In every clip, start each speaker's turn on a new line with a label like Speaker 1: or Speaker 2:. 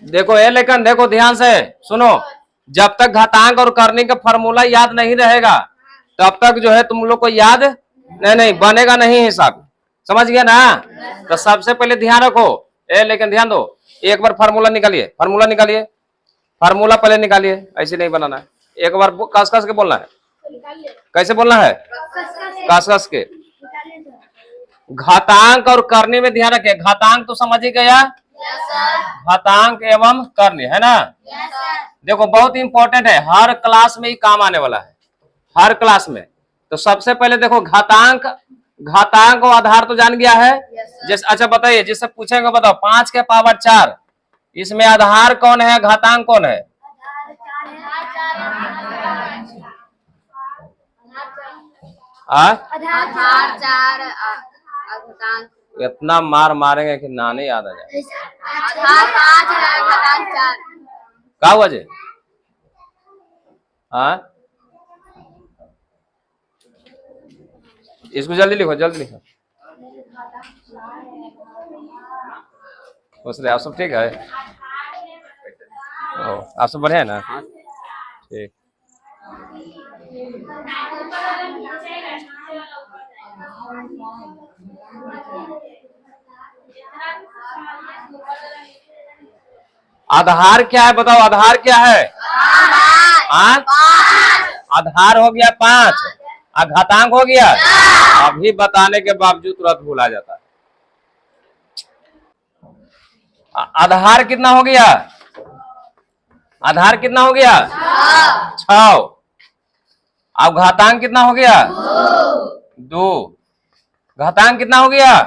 Speaker 1: देखो ये, लेकिन देखो ध्यान से सुनो, जब तक घातांक और करनी का फॉर्मूला याद नहीं रहेगा तब तक जो है तुम लोग को याद नहीं बनेगा नहीं हिसाब, समझ गया ना। तो सबसे पहले ध्यान रखो, लेकिन ध्यान दो, एक बार फार्मूला निकालिए, फार्मूला निकालिए, फार्मूला पहले निकालिए, ऐसे नहीं बनाना है, एक बार कस कस के बोलना है। कैसे बोलना है? कस कस के। घातांक और करनी में ध्यान रखिए, घातांक तो समझ ही गया, घातांक एवं करनी, है ना। देखो बहुत इंपॉर्टेंट है, हर क्लास में ही काम आने वाला है, हर क्लास में। तो सबसे पहले देखो घातांक, घातांक और आधार तो जान गया है। जैसे अच्छा बताइए, जिससे पूछेंगे बताओ 5 के पावर 4, इसमें आधार कौन है, घातांक कौन है? इतना मार मारेंगे कि ना नहीं याद आ जाए। क्या हुआ जी? इसको जल्दी लिखो, जल्दी लिखो। आप सब ठीक है? आप सब बढ़िया है ना? ठीक। आधार क्या है बताओ, आधार क्या है? आधार हो गया 5, घातांक हो गया, अभी बताने के बावजूद तुरंत भूला जाता है। आधार कितना हो गया? आधार कितना हो गया? 6। अब घातांक कितना हो गया? 2। घातांक कितना हो गया?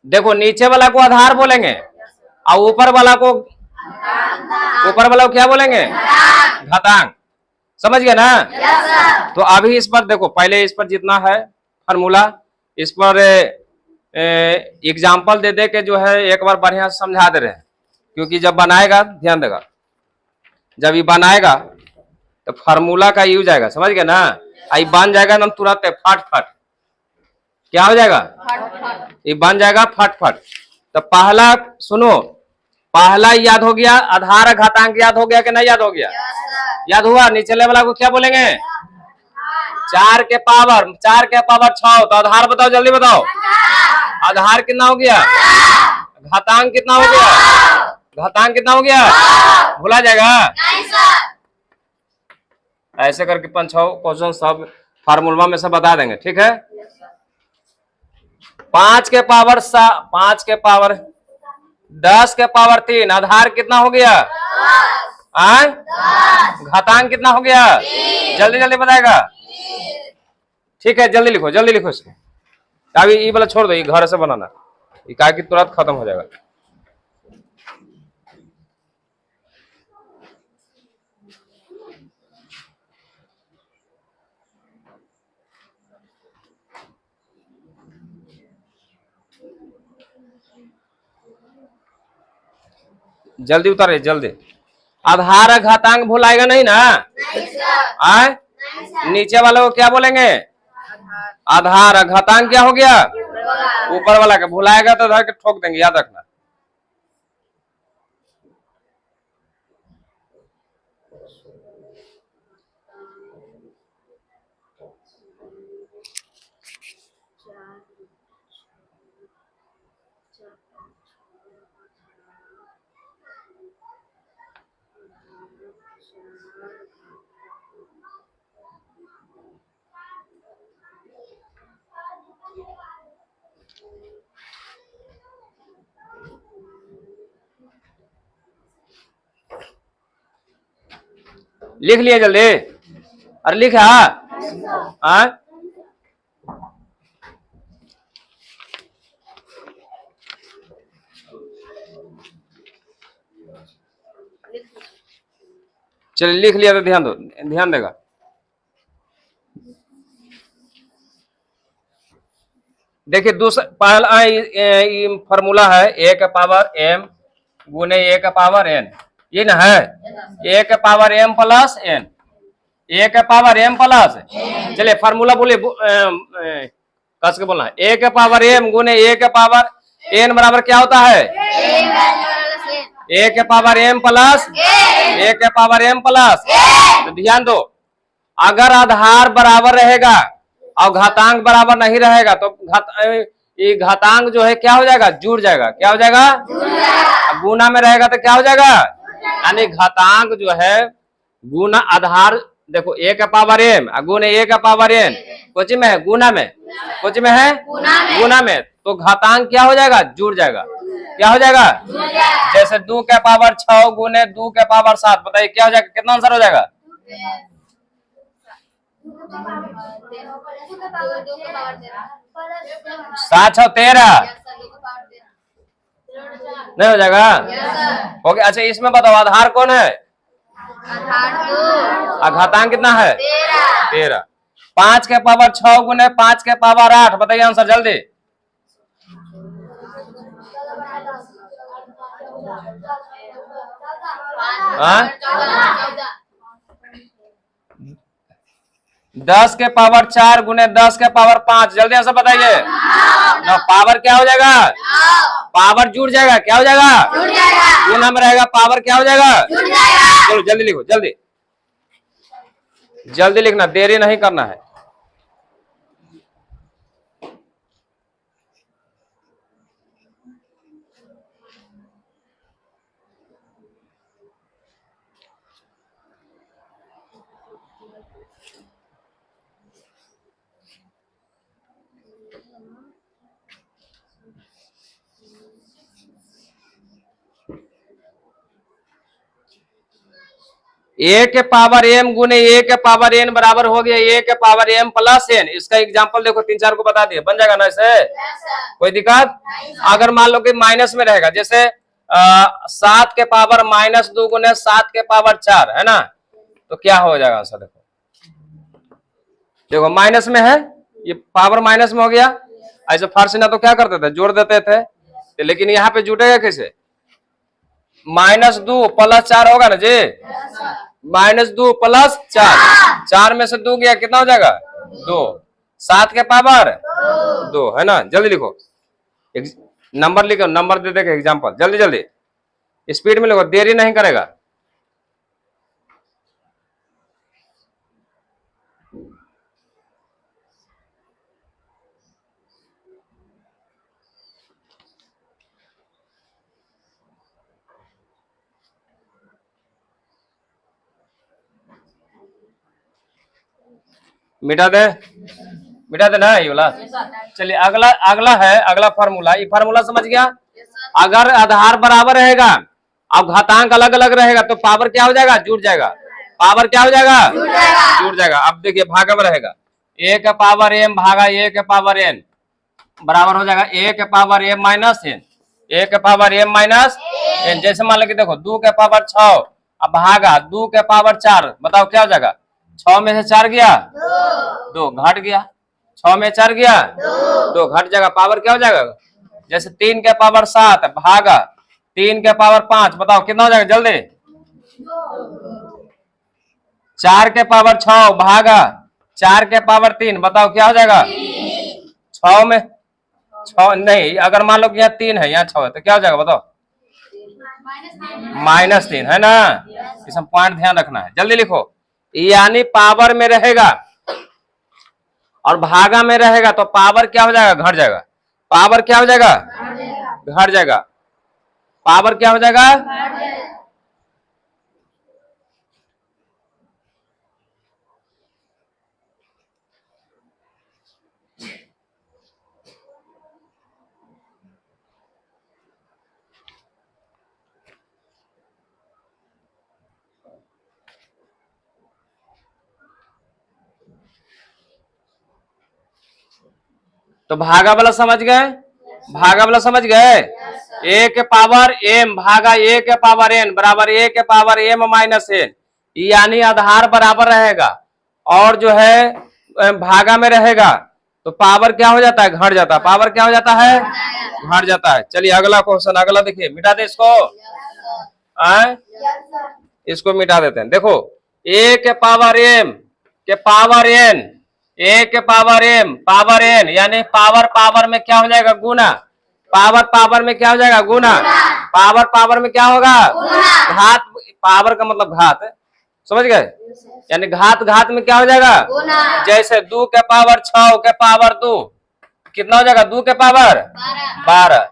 Speaker 1: देखो नीचे वाला को आधार बोलेंगे और ऊपर वाला को क्या बोलेंगे? घातांक। समझ गया ना? तो अभी इस पर देखो, पहले इस पर जितना है फार्मूला, इस पर एग्जाम्पल दे दे के जो है एक बार बढ़िया से समझा दे रहे हैं, क्योंकि जब बनाएगा ध्यान देगा, जब ये बनाएगा तो फार्मूला का यूज आएगा, समझ गया ना। आई बन जाएगा एकदम तुरंत फट फट, क्या हो जाएगा? ये बन जाएगा फट फट। तो पहला सुनो, पहला याद हो गया, आधार घातांक याद हो गया कि नहीं याद हो गया? याद हुआ। नीचे वाला को क्या बोलेंगे? 4 के पावर 6। तो आधार बताओ, जल्दी बताओ, आधार कितना हो गया? घातांक कितना हो गया? घातांक कितना हो गया? भूला जाएगा? ऐसे करके 5-6 क्वेश्चन सब फार्मूला में से बता देंगे, ठीक है। 5 के पावर 10 के पावर 3, आधार कितना हो गया? घातांक कितना हो गया? जल्दी जल्दी बताएगा, ठीक है। जल्दी लिखो, जल्दी लिखो इसको। अभी ये वाला छोड़ दो, ये घर से बनाना, ये क्या कि तुरंत खत्म हो जाएगा। जल्दी उतारे, जल्दी। आधार घातांक भुलाएगा नहीं ना? नीचे वाले को क्या बोलेंगे? आधार। घातांक क्या हो गया? ऊपर वाला का। भुलाएगा तो धर के ठोक देंगे, याद रखना। लिख लिया जल्दी? अरे लिखा? चलिए लिख लिया तो ध्यान दो, ध्यान देगा। देखिए दूसरा पहला फॉर्मूला है a का पावर m गुने a का पावर n, ये ना है। a का power m plus n, a का पावर m प्लस। चलिए फार्मूला बोलिए, कस के बोलना है। a का पावर m गुने a का पावर n बराबर क्या होता है? ए के पावर m प्लस ए के पावर m प्लस। तो ध्यान दो, अगर आधार बराबर रहेगा और घातांक बराबर नहीं रहेगा तो ये घातांक जो है क्या हो जाएगा, जुड़ जाएगा। क्या हो जाएगा, गुना में रहेगा तो क्या हो जाएगा, यानी घातांक जो है गुना आधार, देखो ए का पावर m गुना ए का पावर n, कुछ में है गुना में, कुछ में है गुना में, तो घातांक क्या हो जाएगा, जुड़ जाएगा। क्या हो जाएगा, जैसे 2 के पावर 6 गुने 2 के पावर 7, बताइए क्या हो जाएगा, कितना आंसर हो जाएगा, 7 6 13 नहीं हो जाएगा। ओके, अच्छा इसमें बताओ आधार कौन है, घातांक कितना है 13। 5 के पावर 6 गुने 5 के पावर 8, बताइए आंसर जल्दी। हाँ? 10 के पावर 4 गुने 10 के पावर 5, जल्दी आंसर बताइए ना। पावर क्या हो जाएगा, पावर जुड़ जाएगा। क्या हो जाएगा, गुना में रहेगा, पावर क्या हो जाएगा, चलो जल्दी लिखो, जल्दी जल्दी लिखना, देरी नहीं करना है। ए के पावर m गुने ए के पावर n बराबर हो गया ए के पावर m प्लस n। इसका एग्जांपल देखो 3 4 को बता दिए, बन जाएगा ना इसे, कोई दिक्कत। अगर मान लो कि माइनस में रहेगा, जैसे 7 के पावर -2 गुने 7 के पावर 4 है ना, तो क्या हो जाएगा आंसर, देखो देखो माइनस में है, ये पावर माइनस में हो गया। ऐसे फर्स्ट ना तो क्या करते थे, जोड़ देते थे, लेकिन यहाँ पे जुटेगा कैसे, -2 + 4 होगा ना जी, -2 + 4, 4 में से 2 गया, कितना हो जाएगा 2, 7 के पावर 2 है ना। जल्दी लिखो, नंबर लिखो, नंबर दे देगा एग्जाम्पल, जल्दी जल्दी स्पीड में लिखो, देरी नहीं करेगा। मिटा दे, मिटा दे ना ये वाला। चलिए अगला, अगला है, अगला फार्मूला, ये फार्मूला समझ गया। अगर आधार बराबर रहेगा अब घातांक अलग अलग रहेगा तो पावर क्या हो जाएगा, जुड़ जाएगा। पावर क्या हो जाएगा, जुड़ जाएगा। अब देखिए भागा में रहेगा, ए के पावर m भागा ए के पावर n बराबर हो जाएगा ए के पावर m माइनस n, ए के पावर m माइनस n। जैसे मान लो कि देखो 2 के पावर 6 अब भागा 2 के पावर 4, बताओ क्या हो जाएगा, 6 में से 4 गया 2, घट गया, 6 में 4 गया 2, घट जाएगा, पावर क्या हो जाएगा। जैसे 3 के पावर 7 भागा 3 के पावर 5, बताओ कितना हो जाएगा जल्दी। 4 के पावर 6 भागा 4 के पावर 3, बताओ क्या हो जाएगा। 6 में 6 नहीं, अगर मान लो कि यहाँ 3 है यहाँ 6 है तो क्या हो जाएगा बताओ, -3 है ना। इसमें पॉइंट ध्यान रखना है, जल्दी लिखो। यानी पावर में रहेगा और भागा में रहेगा तो पावर क्या हो जाएगा, घट जाएगा। पावर क्या हो जाएगा, घट जाएगा। पावर क्या हो जाएगा, तो भागा वाला समझ गए, भागा वाला समझ गए। ए के पावर m भागा ए के पावर n बराबर ए के पावर m माइनस n, यानी आधार बराबर रहेगा और जो है भागा में रहेगा तो पावर क्या हो जाता है, घट जाता है। पावर क्या हो जाता है, घट जाता है। चलिए अगला क्वेश्चन, अगला देखिए, मिटा दे इसको, इसको मिटा देते हैं। देखो ए के पावर m के पावर n, ए के पावर m पावर n, यानी पावर पावर में क्या हो जाएगा, गुना, पावर पावर में क्या हो जाएगा? गुना। पावर पावर में क्या होगा? घात। पावर का मतलब घात, समझ गए? यानी घात घात में क्या हो जाएगा? जैसे 2 के पावर 6 के पावर 2 कितना हो जाएगा? 2 के पावर 12।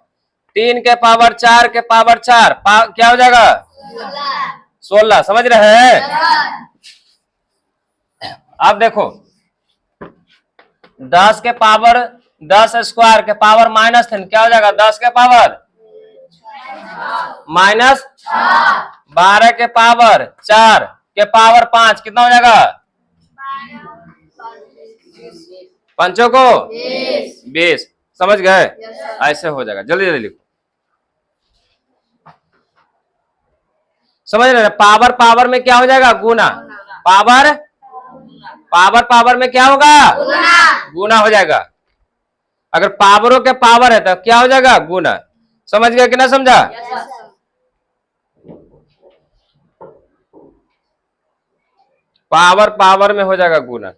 Speaker 1: 3 के पावर 4 के पावर 4 क्या हो जाएगा? 16। समझ रहे हैं? अब देखो 10 के पावर 10 स्क्वायर के पावर -3 क्या हो जाएगा? 10 के पावर -12 के पावर 4 के पावर 5 कितना हो जाएगा? पंचों को 20। समझ गए? ऐसे हो जाएगा। जल्दी जल्दी लिखो। समझ रहे? पावर पावर में क्या हो जाएगा? गुना। पावर पावर पावर में क्या होगा? गुना हो जाएगा। अगर पावरों के पावर है तो क्या हो जाएगा? गुना। समझ गया कि ना समझा? पावर पावर में हो जाएगा गुना।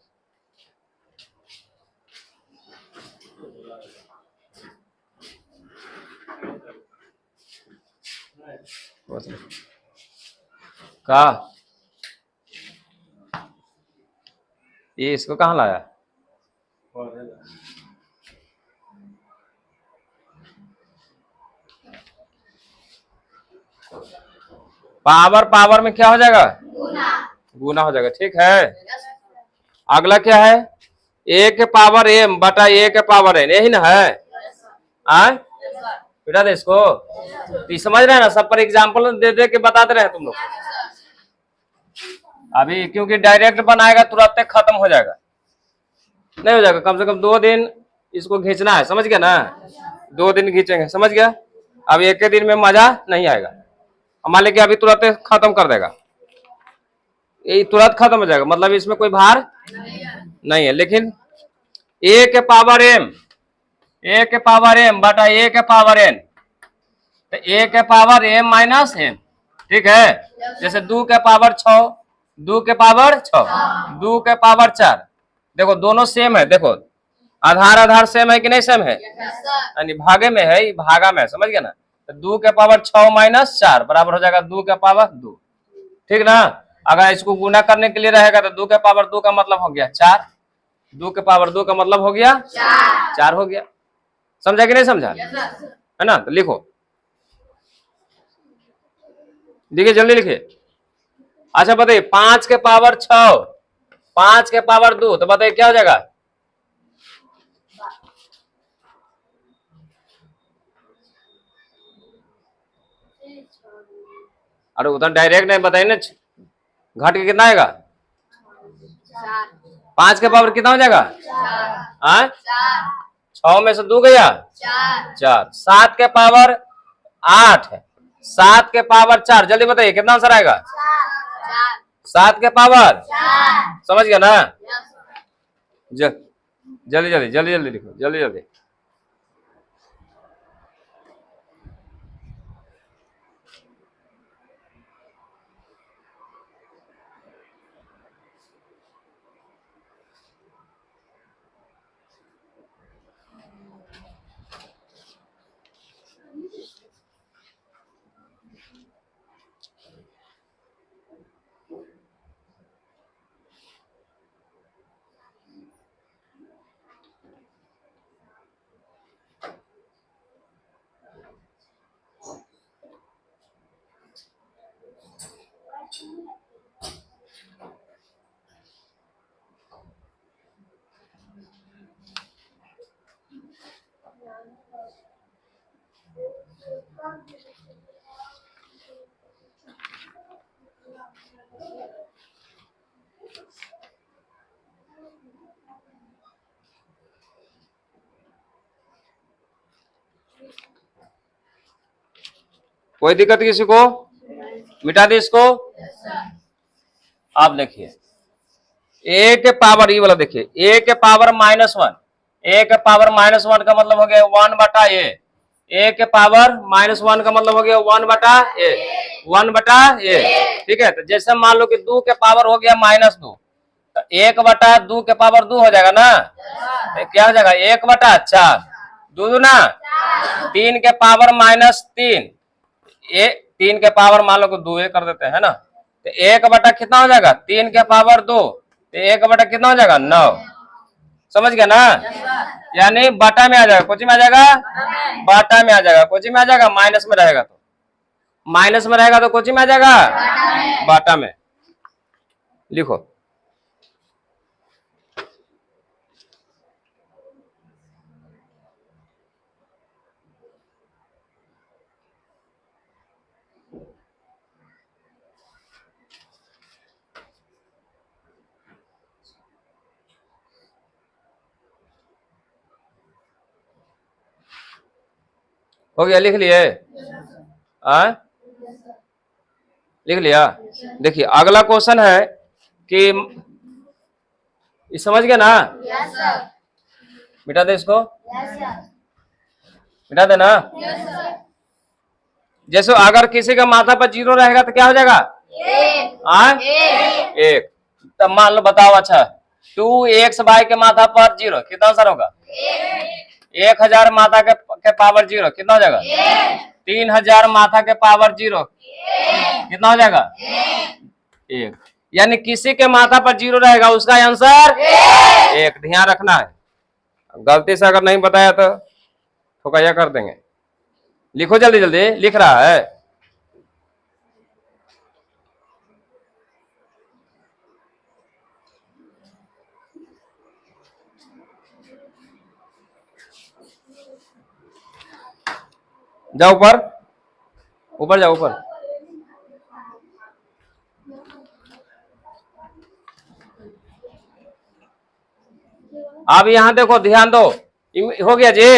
Speaker 1: का ये इसको कहाँ लाया? पावर पावर में क्या हो जाएगा? गुना हो जाएगा। ठीक है। अगला क्या है? a के पावर m बटा a के पावर n, यही ना है? बेटा दे इसको। तो समझ रहे हैं ना? सब पर एग्जाम्पल दे दे के बताते रहे तुम लोग अभी, क्योंकि डायरेक्ट बनाएगा तुरंत खत्म हो जाएगा। नहीं हो जाएगा, कम से कम 2 दिन इसको खींचना है। समझ गया ना? 2 दिन खींचेंगे। समझ गया? अब एक के दिन में मजा नहीं आएगा। मान लीजिए अभी तुरंत खत्म कर देगा, ये तुरंत खत्म हो जाएगा, मतलब इसमें कोई भार नहीं है। लेकिन a के पावर m बटा a के पावर n, तो a के पावर m माइनस n। ठीक है? जैसे 2 के पावर 6, 2 के पावर 6, 2 के पावर 4। देखो दोनों सेम है। देखो आधार आधार सेम है कि नहीं सेम है? यानी भागे में है, भागा में है। समझ गया ना? तो 2 के पावर 6 माइनस 4 बराबर हो जाएगा 2 के पावर 2। ठीक ना? अगर इसको गुना करने के लिए रहेगा तो 2 के पावर 2 का मतलब हो गया 4। 2 के पावर 2 का मतलब हो गया 4 हो गया। समझा कि नहीं समझा? है ना? तो लिखो, देखिए जल्दी लिखिए। अच्छा बताइए 5 के पावर 6, 5 के पावर 2, तो बताइए क्या हो जाएगा? अरे उधर डायरेक्ट नहीं बताइए ना, घट के कितना आएगा? 5 के पावर कितना हो जाएगा? 6 में से 2 गया 4। 7 के पावर 8 है, 7 के पावर 4। जल्दी बताइए कितना आंसर आएगा? 7 के पावर। समझ गया ना? जल्दी जल्दी जल्दी जल्दी लिखो, जल्दी जल्दी। कोई दिक्कत किसी को? मिटा दे इसको। आप देखिए a के पावर, ये वाला देखिए, a के पावर -1, a के पावर -1 का मतलब हो गया 1 बटा a। a के पावर -1 का मतलब हो गया 1 बटा a, 1 बटा a। ठीक है? तो जैसे मान लो कि 2 के पावर हो गया -2, तो 1 बटा 2 के पावर 2 हो जाएगा ना? तो क्या हो जाएगा? 1 बटा 4, 2 दूना 3 के पावर -3, 3 के पावर मान लो को 2 कर देते हैं ना, तो 1 बटा कितना हो जाएगा 3 के पावर 2, तो 1 बटा कितना हो जाएगा 9। समझ गया ना? यानी बटा में आ जाएगा, कोची में आ जाएगा, बटा में आ जाएगा, कोची में आ जाएगा, माइनस में रहेगा तो, माइनस में रहेगा तो कोची में आ जाएगा, बटा में। लिखो हो गया, लिख लिए? लिख लिया? देखिए अगला क्वेश्चन है कि समझ गया ना? मिटा दे इसको, मिटा देना। जैसे अगर किसी का माथा पर 0 रहेगा तो क्या हो जाएगा, 1। तब मान लो, बताओ, अच्छा 2x के माथा पर 0 कितना आंसर होगा, 1000 माथा के पावर 0 कितना हो जाएगा, 3000 माथा के पावर 0 कितना हो जाएगा, 1। यानी किसी के माथा पर 0 रहेगा उसका आंसर 1। ध्यान रखना है, गलती से अगर नहीं बताया तो ठोकाया कर देंगे। लिखो जल्दी जल्दी, लिख रहा है। जाओ ऊपर, ऊपर जाओ, ऊपर। अब यहाँ देखो, ध्यान दो, हो गया जी?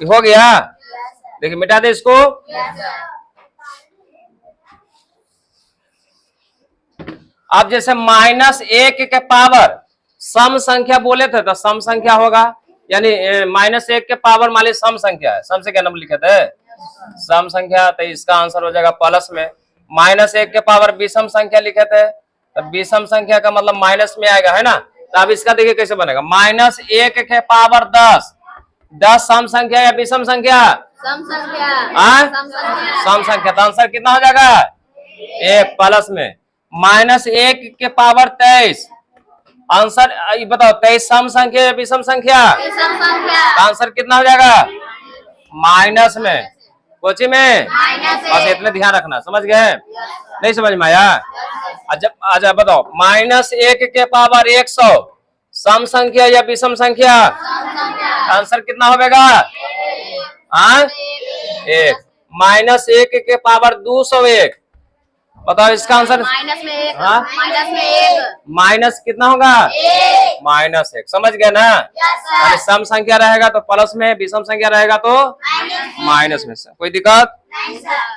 Speaker 1: हो गया? देखिए मिटा दे इसको। अब जैसे -1 के पावर सम संख्या बोले थे तो सम संख्या होगा, यानी -1 के पावर मान ली सम संख्या है, सम से क्या नाम लिखे थे, सम संख्या, तो इसका आंसर हो जाएगा प्लस में। -1 के पावर विषम संख्या लिखे थे, तो विषम संख्या का मतलब माइनस में आएगा, है ना? तो अब इसका देखिए कैसे बनेगा, -1 के पावर 10, 10 सम संख्या या विषम संख्या,
Speaker 2: सम संख्या,
Speaker 1: सम संख्या, तो आंसर कितना हो जाएगा, 1 प्लस में। -1 के पावर 23, आंसर ये बताओ, 23 सम संख्या या विषम संख्या,
Speaker 2: विषम संख्या,
Speaker 1: आंसर कितना हो जाएगा, माइनस में, कोची में,
Speaker 2: माइनस
Speaker 1: बस इतने ध्यान रखना। समझ गए? नहीं समझ में आया? अच्छा बताओ, -1 के पावर 100 सम संख्या या विषम संख्या, आंसर कितना होगा, 1। -1 के पावर 201, बताओ इसका आंसर,
Speaker 2: माइनस में 1,
Speaker 1: हाँ?
Speaker 2: माइनस में 1,
Speaker 1: माइनस कितना होगा, -1। समझ गए ना? यानी सम संख्या रहेगा तो प्लस में, विषम संख्या रहेगा तो माइनस में। से कोई दिक्कत?
Speaker 2: नहीं सर।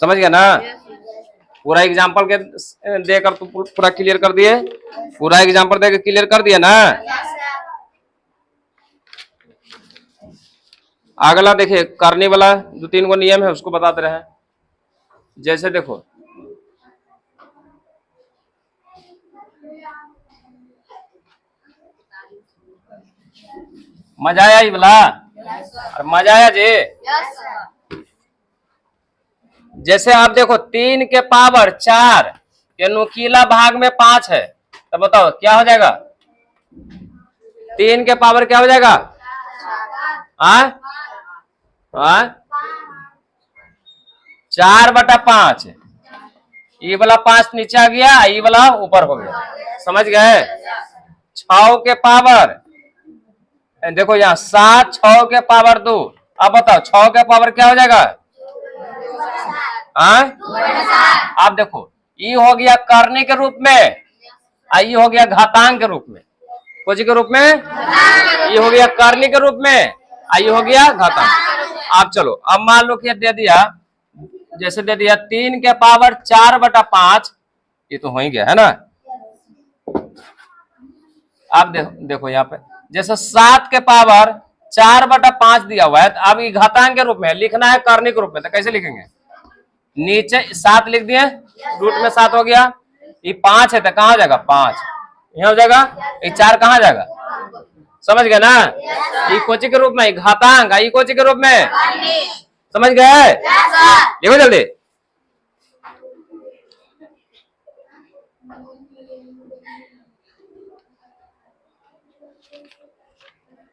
Speaker 1: समझ गया ना? पूरा एग्जाम्पल के देकर तो पूरा क्लियर कर दिए, पूरा एग्जाम्पल देकर क्लियर कर दिया ना? अगला देखिए, करने वाला 2-3 गो नियम है, उसको बताते रहे। जैसे देखो, मजा आया ये वाला? मजा आया जी? जैसे आप देखो, 3 के पावर 4 के नुकीला भाग में 5 है, तो बताओ क्या हो जाएगा, 3 के पावर क्या हो जाएगा, 4/5। ये वाला 5 नीचे आ गया, ये वाला ऊपर हो गया। समझ गए? 6 के पावर, देखो यहाँ 7, 6 के पावर 2। अब बताओ 6 के पावर क्या हो जाएगा, आप देखो, ये हो गया करने के रूप में, ये हो गया घातांक के रूप में। कुछ के रूप में, ये हो गया करने के रूप में, ये हो गया घातांक। अब चलो, अब मान लो कि दे दिया, जैसे दे दिया 3 के पावर 4/5, ये तो हो ही गया, है ना? अब देखो यहाँ पे, जैसे 7 के पावर 4/5 दिया हुआ है, तो अब ये घातांक के रूप में लिखना है, करने के रूप में, तो कैसे लिखेंगे, नीचे 7 लिख दिए, रूट में 7 हो गया, ये 5 है तो कहाँ हो जाएगा, 5। यहाँ हो जाएगा, ये 4 कहाँ जाएगा, समझ गए ना। ये कोचि के रूप में, घातांक ये कोचि के रूप में, समझ गए। देखो जल्दी,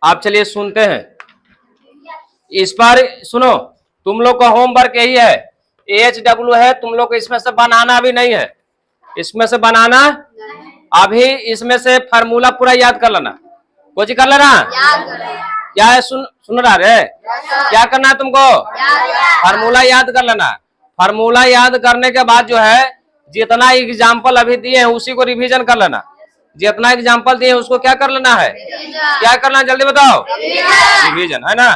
Speaker 1: आप चलिए सुनते हैं। इस बार सुनो, तुम लोग का होमवर्क यही है, HW है, तुम लोग को इसमें से बनाना भी नहीं है, इसमें से बनाना अभी, इसमें से फार्मूला पूरा याद कर लेना। कुछ कर लेना, क्या है, सुन रहा रे, क्या करना है तुमको, फार्मूला याद कर लेना। फार्मूला याद करने के बाद जो है, जितना एग्जाम्पल अभी दिए हैं उसी को रिवीजन कर लेना। जितना एग्जाम्पल दिए उसको क्या कर लेना है, क्या करना है जल्दी बताओ, रिवीजन है ना।